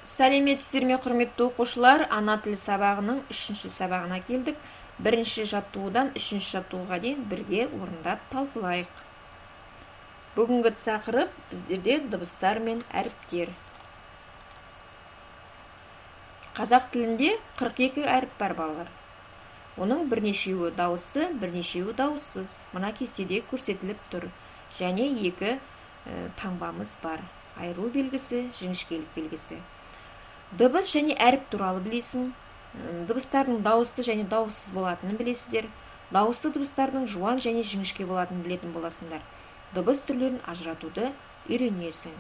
Сәлеметсіздер ме, құрметті оқушылар? Ана тілі сабағының 3-ші сабағына келдік. Бірінші жаттығудан 3-ші жаттығуға дейін бірге орындап талқылайық. Бүгінгі тақырып біздерде дыбыстар мен әріптер. Қазақ тілінде 42 әріп бар, балалар. Оның бірнешеуі дауысты, бірнешеуі дауыссыз. Мына кестеде көрсетіліп тұр. Және екі таңбамыз бар. Айыру белгісі, жіңішкелік белгісі. Дыбыс және әріп туралы білесің. Дыбыстардың дауысты және дауыссыз болатынын білесіздер. Дауысты дыбыстардың жуан және жіңішке болатынын білетін боласыңдар. Дыбыс түрлерін ажыратуды үйренесің.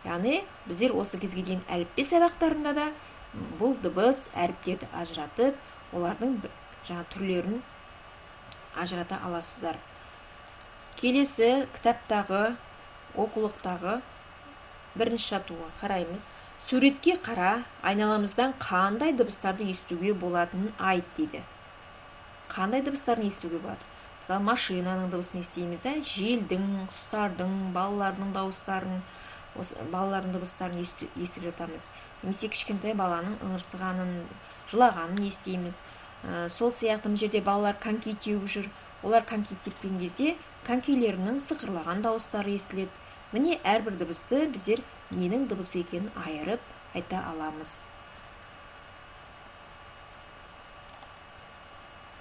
Яғни, біздер осы кезге дейін әліппе сабақтарында да бұл дыбыс, әріптерді ажыратып, олардың түрлерін ажырата аласыздар. Келесі кітаптағы, оқулықтағы бірінші жаттығуға қараймыз. Суретке қара, айналамыздан қандай дыбыстарды естуге болатынын айт дейді. Қандай дыбыстарын естуге болады? Мысалы, машинаның дыбысын естейміз, желдің, құстардың, балалардың дауыстарын, балалардың дыбыстарын естіп жатамыз. Немесе кішкентай баланың ыңырсығанын, жылағанын естейміз. Сол сияқты мына жерде балалар коньки теуіп жүр. Олар коньки тепкен кезде конькилерінің сықырлаған дауыстары естіледі. Міне әрбір дыбысты біздер ненің дыбысы екенін айырып айта аламыз.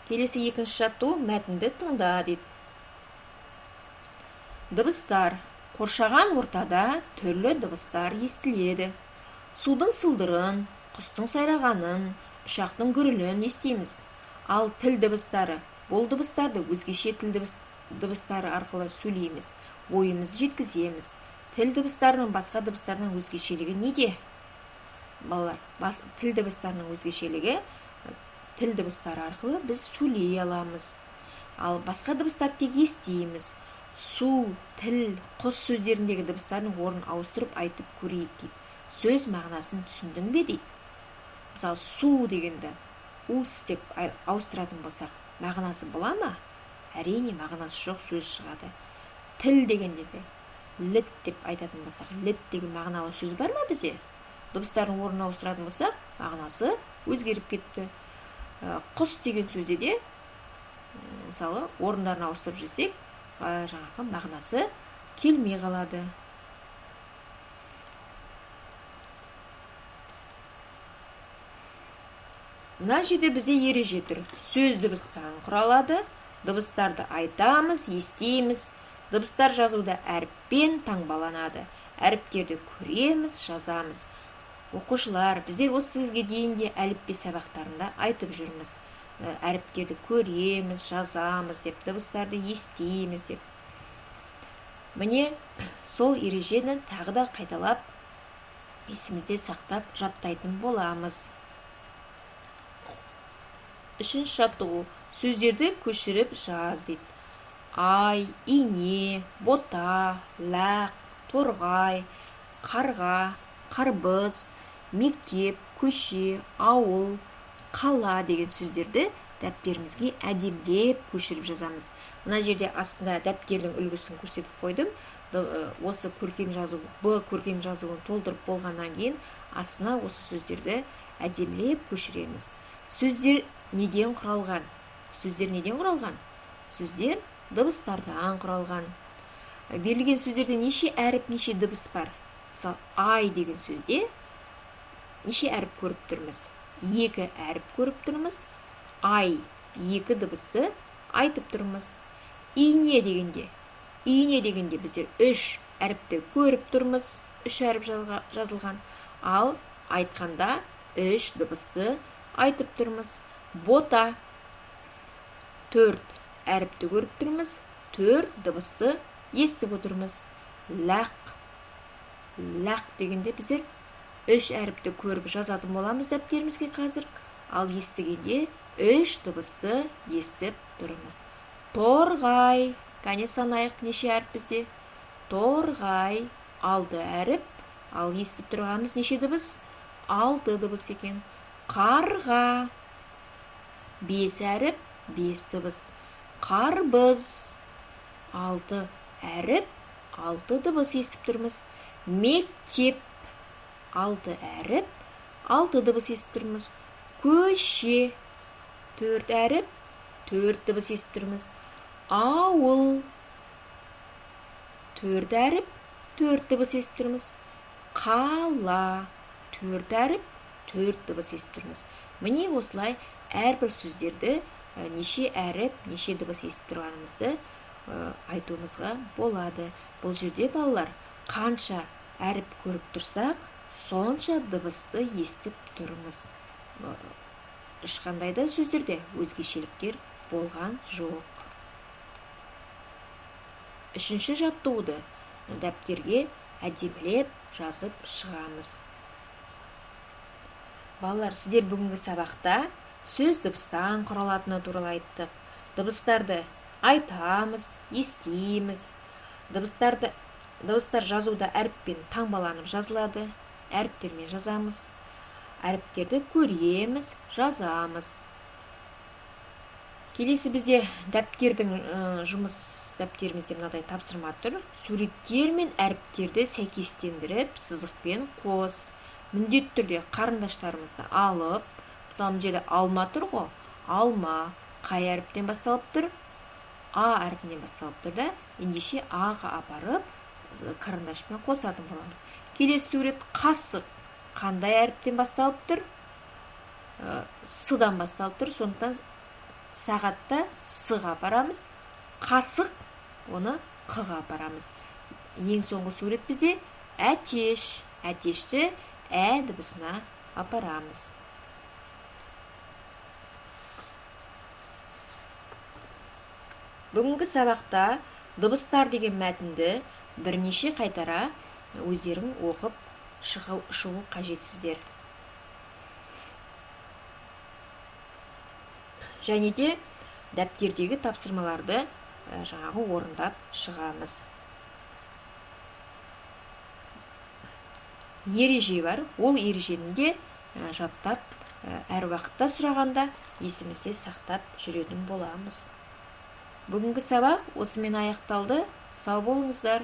Келесі екінші жаттығу мәтінді тыңда дейді. Дыбыстар. Қоршаған ортада түрлі дыбыстар естіледі. Судың сылдырын, құстың сайрағанын, ұшақтың гүрілін естейміз. Ал тіл дыбыстары. Бұл дыбыстарды өзгеше тіл дыбыстары арқылы сөйлейміз. Ойымызды жеткіземіз. Тіл дыбыстарының басқа дыбыстарының өзгешелігі неде? Балалар, тіл дыбыстарының өзгешелігі тіл дыбыстары арқылы біз сөйлей аламыз. Ал басқа дыбыстарды тек естейміз. Су, тіл, құс сөздеріндегі дыбыстардың орнын ауыстырып айтып көрейік дейді. Сөз мағынасын түсіндің бе дейді. Мысалы, су дегенді ус деп ауыстыратын болсақ, мағынасы бола ма? Әрине, мағынасы жоқ сөз шығады. Тіл дегенде де літ деп айтатын болсақ, літ деген мағыналы сөз бар ма бізде? Дыбыстардың орнын ауыстыратын болсақ, мағынасы өзгеріп кетті. Құс деген сөзде де, мысалы, орындарын ауыстырып жесек, жаңағы мағынасы келмей қалады. Мына жерде бізде ереже тұр. Сөз дыбыстан құралады. Дыбыстарды айтамыз, естейміз. Дыбыстар жазуда әріппен таңбаланады. Әріптерді көреміз, жазамыз. Оқушылар, біздер осы сізге дейінде әліппе сабақтарында айтып жүрміз. Әріптерді көреміз, жазамыз деп, дыбыстарды естейміз деп. Міне, сол ережені тағы да қайталап, есімізде сақтап жаттайтын боламыз. Үшінші жаттығу. Сөздерді көшіріп жаз дейді. Ай, ине, бота, лақ, торғай, қарға, қарбыз, мектеп, көше, ауыл, қала деген сөздерді дәптерімізге әдемілеп көшіріп жазамыз. Мына жерде астында дәптердің үлгісін көрсетіп қойдым. Осы көркем жазу, бұл көркем жазуын толтырып болғаннан кейін астына осы сөздерді әдемілеп көшіреміз. Сөздер неден құралған? Сөздер неден құралған? Сөздер дыбыстардан құралған. Берілген сөздерде неше әріп, неше дыбыс бар? Мысалы, ай деген сөзде неше әріп көріп тұрмыз? 2 әріп көріп тұрмыз. Ай, 2 дыбысты айтып тұрмыз. Ине дегенде біздер 3 әріпті көріп тұрмыз. 3 әріп жазылған. Ал айтқанда 3 дыбысты айтып тұрмыз. Бота 4 әріпті көріп тұрмыз. 4 дыбысты естіп отырмыз. Лақ дегенде біздер 3 әріпті көріп жазатын боламыз дәптерімізге қазір. Ал естігенде 3 дыбысты естіп тұрмыз. Торғай. Кәне санайық неше әріп бізде? Торғай 6 әріп. Ал естіп тұрғанымыз неше дыбыс? 6 дыбыс екен. Қарға 5 әріп, 5 дыбыс. Қарбыз 6 әріп, 6 дыбыс естіп тұрмыз. Мектеп 6 әріп, 6 дыбыс естіп тұрмыз. Көше, 4 әріп, 4 дыбыс естіп тұрмыз. Ауыл, 4 әріп, 4 дыбыс естіп тұрмыз. Қала, 4 әріп, 4 дыбыс естіп тұрмыз. Міне осылай әрбір сөздерді неше әріп, неше дыбыс естіп тұрғанымызды айтуымызға болады. Бұл жерде балалар қанша әріп көріп тұрсақ, сонша дыбысты естіп тұрмыз. Ешқандай да сөздерде өзгешеліктер болған жоқ. Үшінші жаттығуды дәптерге әдемілеп жазып шығамыз. Балалар, сіздер бүгінгі сабақта сөз дыбыстан құралатыны туралы айттық. Дыбыстарды айтамыз, естиміз. Дыбыстар жазуда әріппен таңбаланып жазылады. Әріптермен жазамыз. Әріптерді көреміз, жазамыз. Келесі бізде жұмыс дәптерімізде мынадай тапсырма тұр. Суреттер мен әріптерді сәйкестендіріп, сызықпен қос. Міндетті түрде қарындаштарымызды алып, мысалы мына жерде алма тұр ғой, алма қай әріптен басталып тұр? А әріпінен басталып тұр да, ендеше Аға апарып, қарындашпен қосатын боламыз. Келесі сурет қасық қандай әріптен басталып тұр? С-дан басталып тұр, сондықтан сағатта С-ға апарамыз. Қасық, оны Қ-ға апарамыз. Ең соңғы сурет бізде әтеш. Әтешті Ә дыбысына апарамыз. Бүгінгі сабақта дыбыстар деген мәтінді бірнеше қайтара өздерің оқып шығу қажетсіздер. Және де дәптердегі тапсырмаларды жаңағы орындап шығамыз. Ереже бар, ол ережені де жаттап, әр уақытта сұрағанда есімізде сақтап жүретін боламыз. Бүгінгі сабақ осымен аяқталды. Сау болыңыздар.